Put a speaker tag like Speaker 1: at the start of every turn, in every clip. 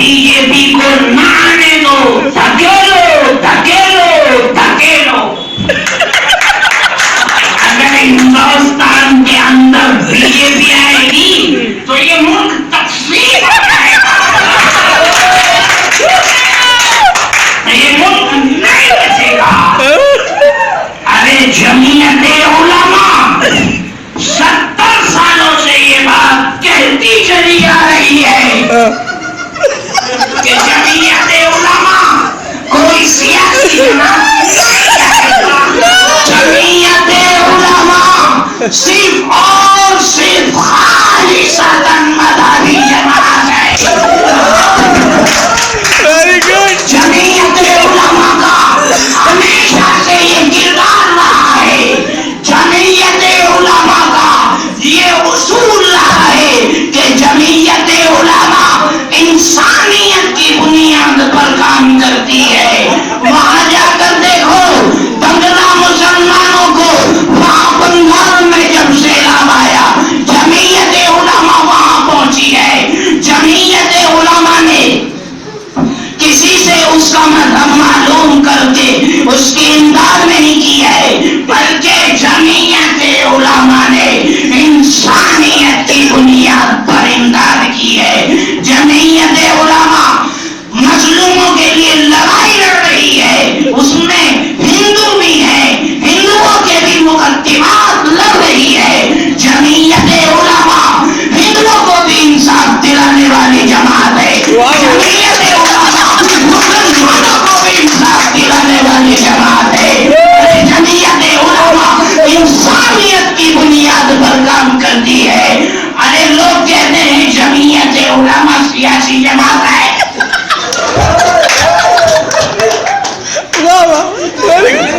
Speaker 1: B J پی کو نہ آنے دو، دھکیلو دھکیلو دھکیلو۔ اگر ہندوستان کے اندر بی جے پی آئے گی تو یہ ملک تقسیم ہو جائے گا، یہ ملک نہیں بچے گا۔ ارے جمعیت علماء 70 سالوں سے یہ بات کہتی چلی آ رہی ہے کہ جمعیت علماء کوئی سیاسی جماعت نہیں ہے، جمعیت علماء صرف اور صرف خالصتاً مذہبی جماعت ہے۔ جمعیت علماء کا ہمیشہ سے یہ کردار رہا ہے، جمعیت علماء کا یہ اصول رہا ہے کہ جمعیت علماء انسانیت کی بنیاد پر کام کرتی ہے۔ وہاں جا کر دیکھو بنگلہ مسلمانوں کو، وہاں بنگال میں جب سیلاب آیا جمعیت علماء وہاں پہنچی ہے۔ جمعیت علماء نے کسی سے اس کا مذہب معلوم کر کے اس کی امداد نہیں کی ہے، بلکہ جمعیت علماء نے انسانیت کی بنیاد پر امداد کی ہے۔ جمعیت علماء مظلوموں کے لیے لڑائی لڑ رہی ہے، اس میں ہندو بھی ہیں، ہندوؤں کے بھی مقدمات لڑ رہی ہے۔ جمعیت علماء ہندوؤں کو بھی انصاف دلانے والی جماعت ہے، جمعیت علماء مسلمانوں کو بھی انصاف دلانے والی جماعت ہے۔ جمعیت علماء انسانیت کی بنیاد پر کام کرتی ہے۔ ارے لوگ کہتے ہیں جمعیت علماء سیاسی جماعت ہے،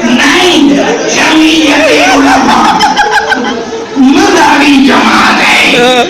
Speaker 1: نہیں، جمعیت علماء مذہبی جماعت ہے۔